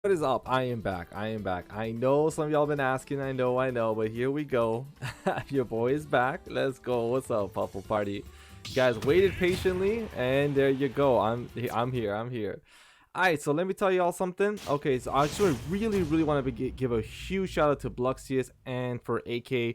What is up? I am back. I am back. I know some of y'all been asking. I know, but here we go. Your boy is back. Let's go. What's up, Puffle Party? You guys waited patiently, and there you go. I'm here. I'm here. All right, so let me tell y'all something. Okay, so I actually really want to give a huge shout out to Bluxious and for AK.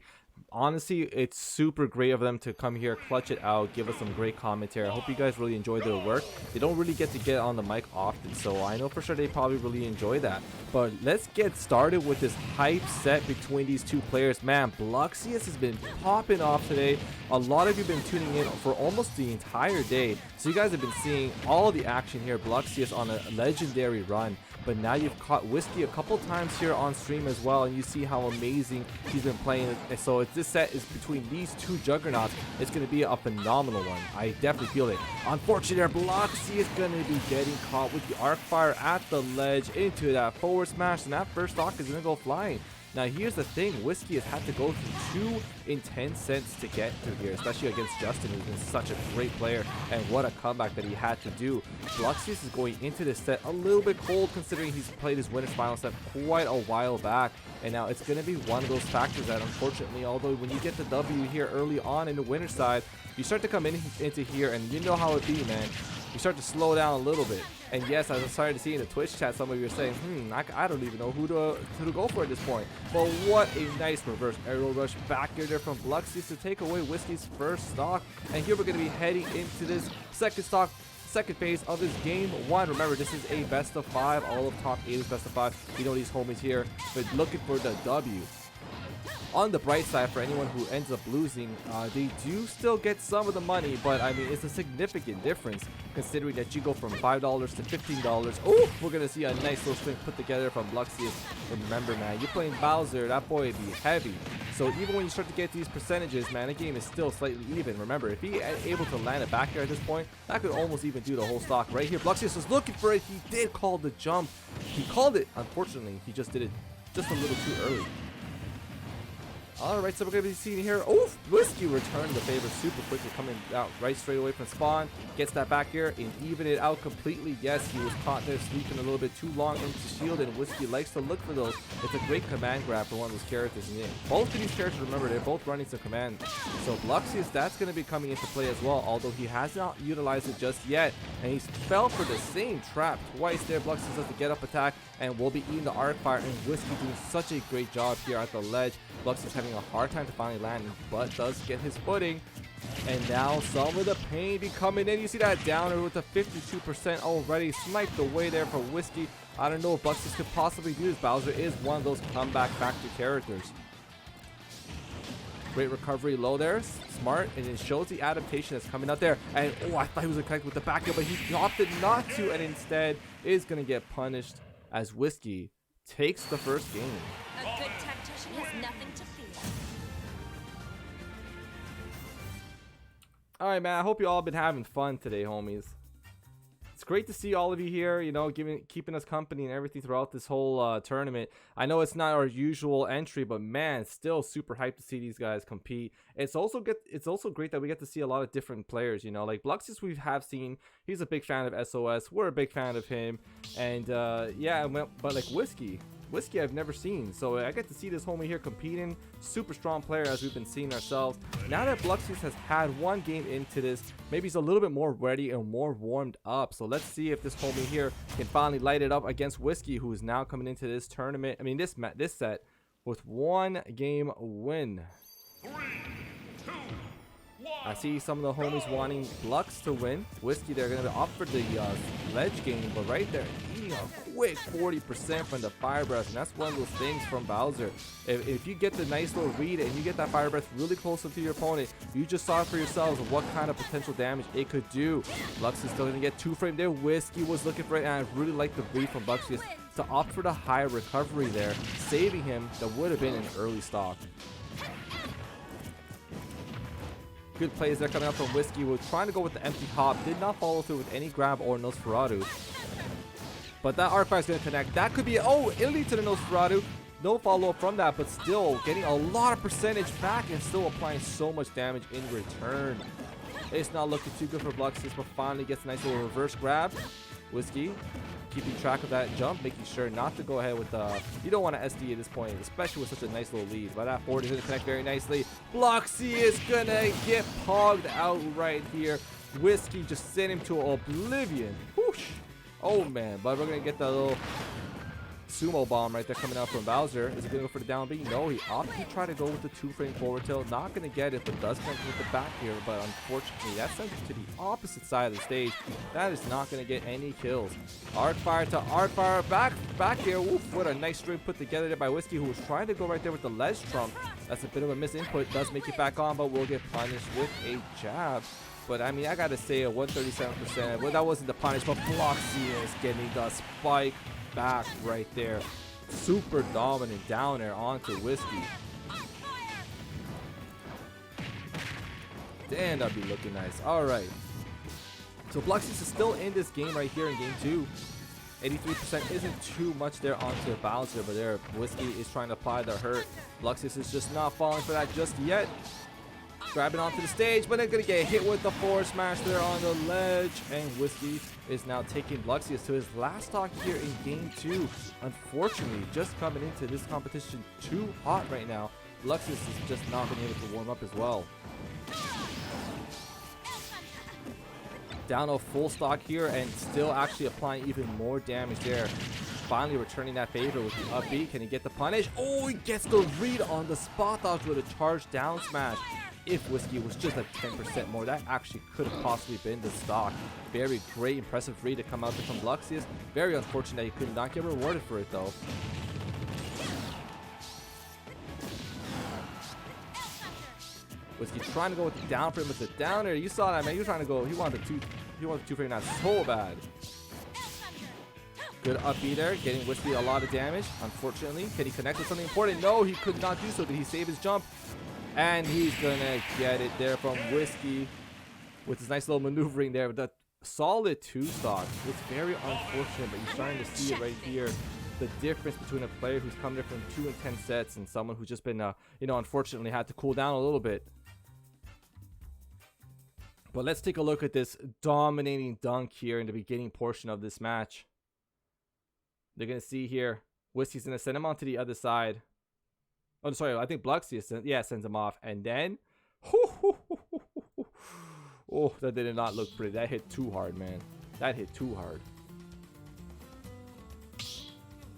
Honestly, it's super great of them to come here, clutch it out, give us some great commentary. I hope you guys really enjoy their work. They don't really get to get on the mic often, so I know for sure they probably really enjoy that. But let's get started with this hype set between these two players. Man, Bluxious has been popping off today. A lot of you have been tuning in for almost the entire day, so you guys have been seeing all the action here. Bluxious on a legendary run, but now you've caught Whisky a couple times here on stream as well, and you see how amazing he's been playing. So if this set is between these two juggernauts, it's going to be a phenomenal one. I definitely feel it. Unfortunately, Bluxious is going to be getting caught with the arc fire at the ledge into that forward smash, and that first stock is going to go flying. Now here's the thing, Whisky has had to go through 2 intense sets to get through here, especially against Justin, who's been such a great player, and what a comeback that he had to do. Bluxious is going into this set a little bit cold, considering he's played his winner's final set quite a while back, and now it's going to be one of those factors that unfortunately, although when you get the W here early on in the winner's side, you start to come into here, and you know how it be, man. You start to slow down a little bit. And yes, I was starting to see in the Twitch chat, some of you are saying, I don't even know who to go for at this point. But what a nice reverse arrow rush back there from Bluxious to take away Whisky's first stock. And here we're going to be heading into this second phase of this game 1. Remember, this is a best of 5. All of top 8 is best of 5. You know these homies here, but looking for the W. On the bright side, for anyone who ends up losing, they do still get some of the money, but I mean, it's a significant difference considering that you go from $5 to $15. Oh, we're gonna see a nice little string put together from Bluxious. Remember, man, you're playing Bowser, that boy would be heavy. So even when you start to get these percentages, man, the game is still slightly even. Remember, if he able to land it back here at this point, that could almost even do the whole stock right here. Bluxious was looking for it. He did call the jump. He called it. Unfortunately, he just did it just a little too early. Alright, so we're going to be seeing here, Whisky returned the favor super quickly, coming out right straight away from spawn, gets that back here and even it out completely. Yes, he was caught there sleeping a little bit too long into shield, and Whisky likes to look for those. It's a great command grab for one of those characters, and both of these characters, remember, they're both running some command. So Bluxious, that's going to be coming into play as well, although he has not utilized it just yet, and he's fell for the same trap twice there. Bluxious does the get up attack, and will be eating the arc fire, and Whisky doing such a great job here at the ledge. Bluxious having a hard time to finally land, but does get his footing. And now some of the pain be coming in. You see that downer with a 52% already sniped away there for Whisky. I don't know if Bluxious could possibly do this. Bowser is one of those comeback factor characters. Great recovery low there, smart, and it shows the adaptation that's coming out there. And I thought he was gonna connect with the back heel, but he opted not to, and instead is gonna get punished as Whisky takes the first game. A good tactician has nothing to fear. Alright, man, I hope you all been having fun today, homies. It's great to see all of you here, you know, keeping us company and everything throughout this whole tournament. I know it's not our usual entry, but man, it's still super hyped to see these guys compete. It's also great that we get to see a lot of different players, you know, like Bluxious we have seen. He's a big fan of SOS. We're a big fan of him. And yeah, but like Whisky I've never seen, so I get to see this homie here competing. Super strong player, as we've been seeing ourselves. Now that Bluxious has had one game into this, maybe he's a little bit more ready and more warmed up. So let's see if this homie here can finally light it up against Whisky, who is now coming into this tournament. I mean, this set with 1 game win. 3, 2, 1. I see some of the homies wanting Blux to win. Whisky, they're going to opt for the ledge game, but right there, eating a quick 40% from the fire breath, and that's one of those things from Bowser. If you get the nice little read and you get that fire breath really close to your opponent, you just saw for yourselves what kind of potential damage it could do. Blux is still going to get 2 frame there. Whisky was looking for it, and I really like the read from Bluxious to opt for the high recovery there, saving him. That would have been an early stock. Good plays there coming up from Whisky. Was trying to go with the empty hop, did not follow through with any grab or Nosferatu. But that arc fire is going to connect. That could be, it'll lead to the Nosferatu. No follow-up from that, but still getting a lot of percentage back and still applying so much damage in return. It's not looking too good for Bluxious, but finally gets a nice little reverse grab. Whisky keeping track of that jump, making sure not to go ahead with you don't want to SD at this point, especially with such a nice little lead. But that forward is going to connect very nicely. Bluxious is going to get pogged out right here. Whisky just sent him to oblivion. Whoosh. Oh man, but we're going to get the little sumo bomb right there coming out from Bowser. Is he going to go for the down B? No, he opted to try to go with the 2-frame forward tilt. Not going to get it, but does connect with the back here. But unfortunately, that sends him to the opposite side of the stage. That is not going to get any kills. Arc fire to arc fire back here. Oof, what a nice string put together there by Whisky, who was trying to go right there with the ledge trump. That's a bit of a misinput. Does make it back on, but will get punished with a jab. But I mean, I gotta say, a 137%. Well, that wasn't the punish, but Bluxious getting the spike back right there. Super dominant down there onto Whisky. Damn, that'd be looking nice. Alright. So Bluxious is still in this game right here in game 2. 83% isn't too much there onto Bowser, but there Whisky is trying to apply the hurt. Bluxious is just not falling for that just yet. Grabbing onto the stage, but they're gonna get hit with the forward smash there on the ledge, and Whisky is now taking Bluxious to his last stock here in game 2. Unfortunately, just coming into this competition too hot right now. Bluxious is just not been able to warm up as well. Down a full stock here and still actually applying even more damage there. Finally returning that favor with the up B. Can he get the punish? Oh, he gets the read on the spot dodge with a charge down smash. If Whisky was just at 10% more, that actually could have possibly been the stock. Very great, impressive read to come out there from Bluxious. Very unfortunate he could not get rewarded for it though. Whisky trying to go with the down frame with the downer. You saw that, man. He was trying to go. He wanted the two frame not so bad. Good up B there, getting Whisky a lot of damage. Unfortunately, can he connect with something important? No, he could not do so. Did he save his jump? And he's gonna get it there from Whisky with his nice little maneuvering there. With that solid 2 stock. It's very unfortunate, but you're starting to see it right here. The difference between a player who's come there from 2 and 10 sets and someone who's just been, unfortunately had to cool down a little bit. But let's take a look at this dominating dunk here in the beginning portion of this match. They're gonna see here, Whisky's gonna send him onto the other side. Oh, sorry, I think Bluxious sends him off. And then, oh, that did not look pretty. That hit too hard, man. That hit too hard.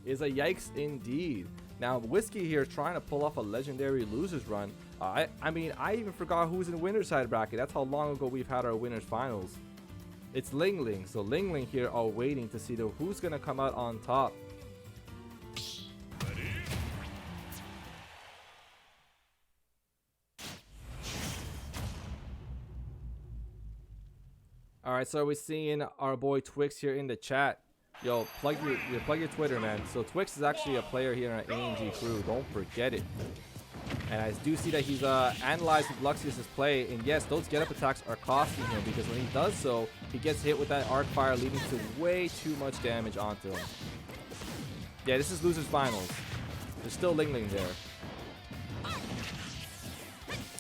Is a yikes indeed. Now, Whisky here trying to pull off a legendary losers run. I mean, I even forgot who's in the winner's side bracket. That's how long ago we've had our winners finals. It's Ling Ling. So Ling Ling here are waiting to see who's going to come out on top. Alright, so we're seeing our boy Twix here in the chat. Yo, plug your Twitter, man. So Twix is actually a player here in our ANG crew. Don't forget it. And I do see that he's analyzing Bluxious' play. And yes, those get-up attacks are costing him, because when he does so, he gets hit with that arc fire, leading to way too much damage onto him. Yeah, this is losers finals. There's still Ling Ling there.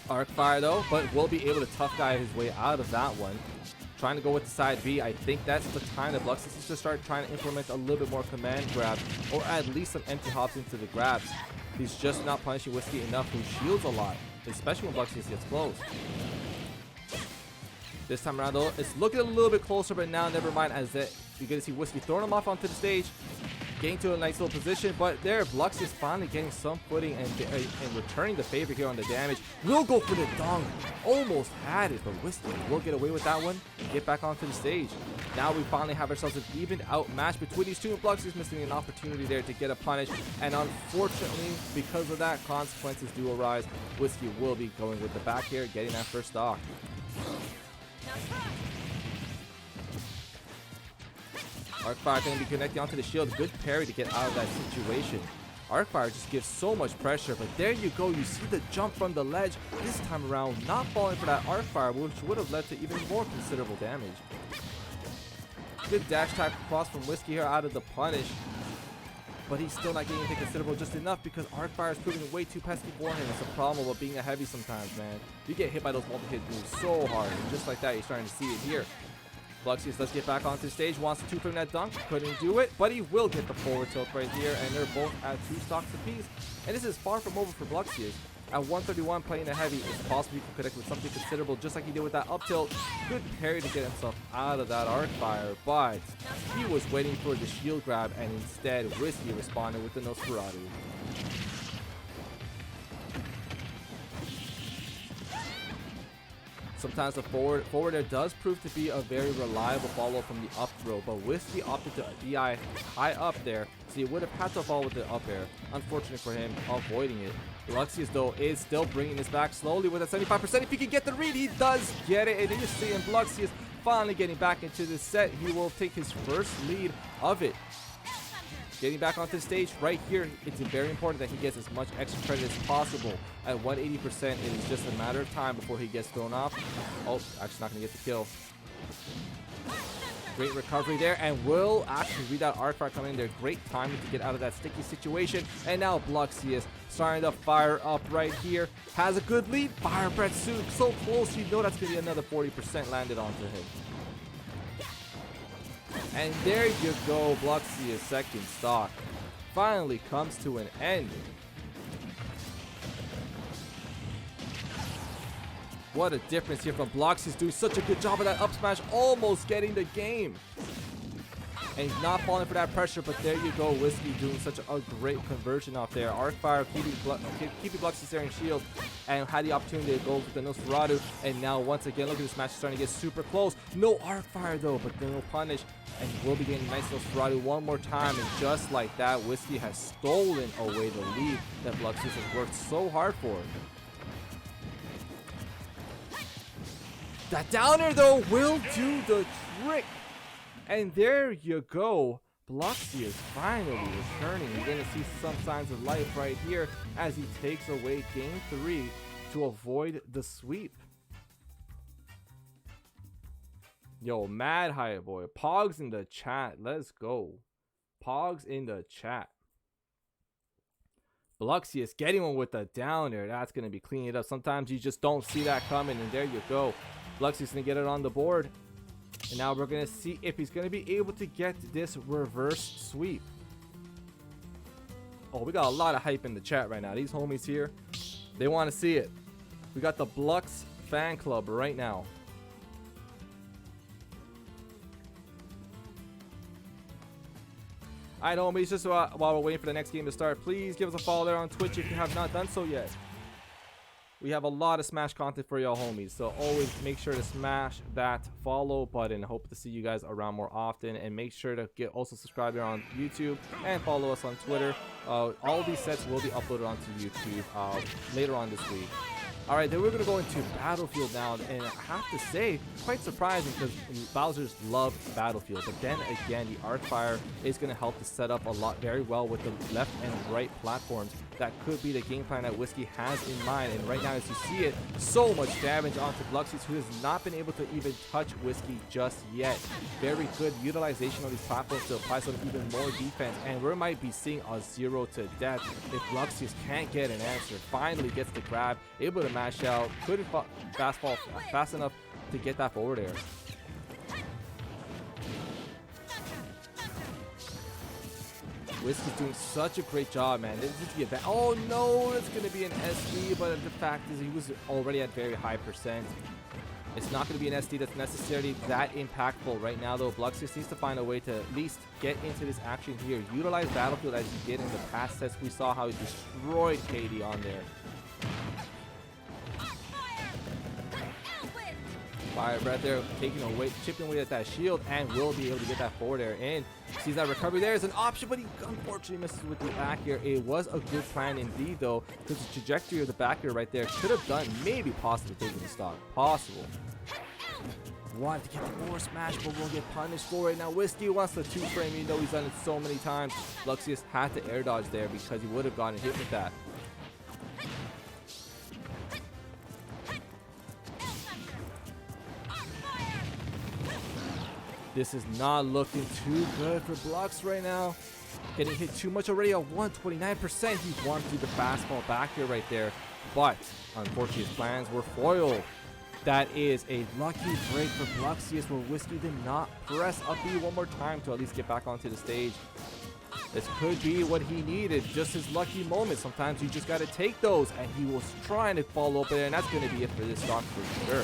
Arc fire though, but will be able to tough guy his way out of that one. Trying to go with the side B. I think that's the time that Bluxious is to start trying to implement a little bit more command grab, or at least some empty hops into the grabs. He's just not punishing Whisky enough, who shields a lot, especially when Bluxious gets close. This time around though, it's looking a little bit closer, but now never mind, as that you're gonna see Whisky throwing him off onto the stage, getting to a nice little position, but there Bluxious finally getting some footing and returning the favor here on the damage. Will go for the dunk. Almost had it, but Whisky will get away with that one and get back onto the stage. Now we finally have ourselves an evened out match between these two, and Bluxious missing an opportunity there to get a punish. And unfortunately, because of that, consequences do arise. Whisky will be going with the back here, getting that first stock. Arcfire going to be connecting onto the shield. Good parry to get out of that situation. Arcfire just gives so much pressure, but there you go. You see the jump from the ledge. This time around, not falling for that Arcfire, which would have led to even more considerable damage. Good dash type cross from Whisky here out of the punish. But he's still not getting anything considerable, just enough, because Arcfire is proving way too pesky for him. It's a problem with being a heavy sometimes, man. You get hit by those multi-hit moves so hard, and just like that, you're starting to see it here. Bluxious does get back onto the stage, wants to two-frame that dunk, couldn't do it, but he will get the forward tilt right here, and they're both at 2 stocks apiece. And this is far from over for Bluxious. At 131 playing the heavy, it's possible he can connect with something considerable, just like he did with that up tilt. Good parry to get himself out of that arc fire, but he was waiting for the shield grab, and instead Whisky responded with the Nosferatu. Sometimes the forward air does prove to be a very reliable follow from the up throw, but Whisky opted to DI high up there, so he would have had to fall with the up air. Unfortunate for him, avoiding it. Bluxious, though, is still bringing this back slowly with a 75%. If he can get the read, he does get it, and you're seeing Bluxious finally getting back into this set. He will take his first lead of it. Getting back onto the stage right here, it's very important that he gets as much extra credit as possible. At 180%, it is just a matter of time before he gets thrown off. Oh, actually not going to get the kill. Great recovery there, and will actually read that arc fire coming in there. Great timing to get out of that sticky situation. And now Bluxious starting to fire up right here. Has a good lead. Fire breath soon. So close, you know that's going to be another 40% landed onto him. And there you go, Bluxious' second stock finally comes to an end. What a difference here from Bluxious, doing such a good job of that up smash, almost getting the game. And he's not falling for that pressure, but there you go, Whisky doing such a great conversion off there. Arc fire keeping Bluxious there in shield, and had the opportunity to go with the Nosferatu. And now once again, look at this match starting to get super close. No arc fire though, but no punish, and we'll be getting nice Nosferatu one more time. And just like that, Whisky has stolen away the lead that Bluxious has worked so hard for. That downer though will do the trick. And there you go. Bluxious finally returning. You're going to see some signs of life right here as he takes away game 3 to avoid the sweep. Yo, mad hype, boy. Pogs in the chat. Let's go. Pogs in the chat. Bluxious getting one with a downer. That's going to be cleaning it up. Sometimes you just don't see that coming, and there you go. Bluxious going to get it on the board. And now we're going to see if he's going to be able to get this reverse sweep. Oh, we got a lot of hype in the chat right now. These homies here, they want to see it. We got the Blux fan club right now. Alright, homies, just while we're waiting for the next game to start, please give us a follow there on Twitch if you have not done so yet. We have a lot of Smash content for y'all homies, so always make sure to smash that follow button. Hope to see you guys around more often, and make sure to also subscribe here on YouTube and follow us on Twitter. All of these sets will be uploaded onto YouTube later on this week. Alright, then we're going to go into Battlefield now, and I have to say, quite surprising because Bowser's love Battlefield, but then again, the arc fire is going to help to set up a lot very well with the left and right platforms. That could be the game plan that Whisky has in mind, and right now as you see it, so much damage onto Bluxious, who has not been able to even touch Whisky just yet. Very good utilization of these platforms to apply some even more defense, and we might be seeing a 0 to death if Bluxious can't get an answer. Finally gets the grab, able to mash out, couldn't fastball fast enough to get that forward air. Whisky's doing such a great job, man. This is the oh no, it's going to be an SD, but the fact is he was already at very high percent. It's not going to be an SD that's necessarily that impactful right now, though. Bluxious needs to find a way to at least get into this action here. Utilize Battlefield as he did in the past sets. We saw how he destroyed KD on there. Fire breath there, taking away, chipping away at that shield, and will be able to get that forward air in. Sees that recovery there is an option, but he unfortunately misses with the back air. It was a good plan indeed, though, because the trajectory of the back air right there could have done, maybe possibly taking the stock. Possible. Wanted to get the forward smash, but will get punished for it. Now Whisky wants the 2-frame, even though he's done it so many times. Bluxious had to air dodge there because he would have gotten hit with that. This is not looking too good for Blux right now. Getting hit too much already at 129%. He wanted to do the fastball back here right there. But unfortunately his plans were foiled. That is a lucky break for Bluxious, where Whisky did not press up B one more time to at least get back onto the stage. This could be what he needed, just his lucky moment. Sometimes you just got to take those, and he was trying to follow up there, and that's going to be it for this stock for sure.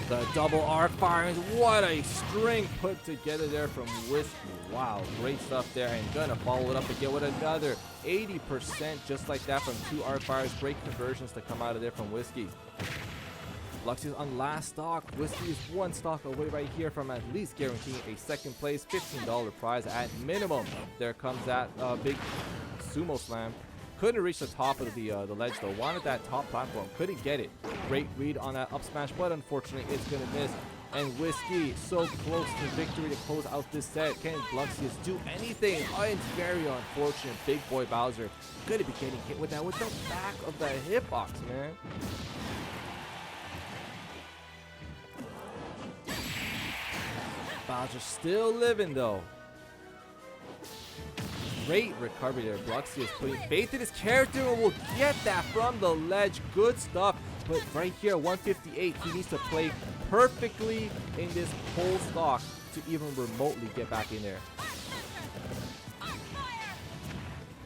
The double arc firings, what a string put together there from Whisky. Wow, great stuff there, and gonna follow it up again with another 80% just like that from 2 arc fires. Great conversions to come out of there from Whisky. Bluxious on last stock. Whisky is 1 stock away right here from at least guaranteeing a second place $15 prize at minimum. There comes that big sumo slam. Couldn't reach the top of the ledge though. Wanted that top platform, couldn't get it. Great read on that up smash, but unfortunately it's gonna miss. And Whisky so close to victory to close out this set. Can Bluxious do anything? Oh, it's very unfortunate. Big boy Bowser gonna be getting hit with that with the back of the hitbox, man. Bowser still living though. Great recovery there. Bluxious putting faith in his character and will get that from the ledge. Good stuff. But right here, 158, he needs to play perfectly in this whole stock to even remotely get back in there.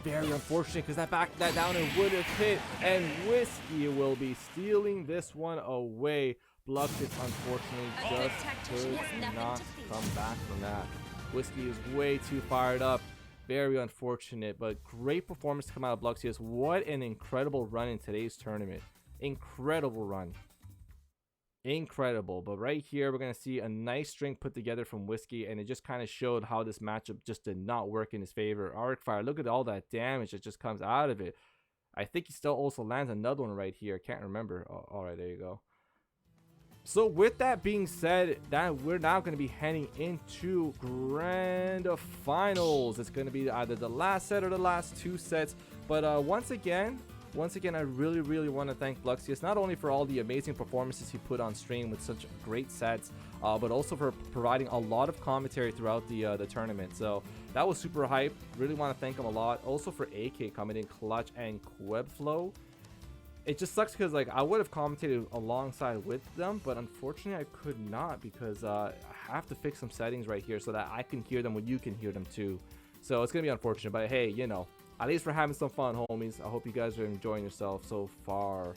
Very unfortunate because that backed that down and would have hit. And Whisky will be stealing this one away. Bluxious unfortunately just could not come back from that. Whisky is way too fired up. Very unfortunate, but great performance to come out of Bluxious. What an incredible run in today's tournament. Incredible run. Incredible. But right here, we're going to see a nice string put together from Whisky, and it just kind of showed how this matchup just did not work in his favor. Arc Fire, look at all that damage that just comes out of it. I think he still also lands another one right here. Can't remember. Oh, all right, there you go. So with that being said, that we're now going to be heading into grand finals. It's going to be either the last set or the last 2 sets. But once again, I really want to thank Bluxious, not only for all the amazing performances he put on stream with such great sets, but also for providing a lot of commentary throughout the tournament. So that was super hype. Really want to thank him a lot. Also for AK coming in clutch and Quebflow. It just sucks because like I would have commentated alongside with them, but unfortunately I could not because I have to fix some settings right here so that I can hear them when you can hear them too. So it's gonna be unfortunate, but hey, you know, at least we're having some fun, homies. I hope you guys are enjoying yourself so far.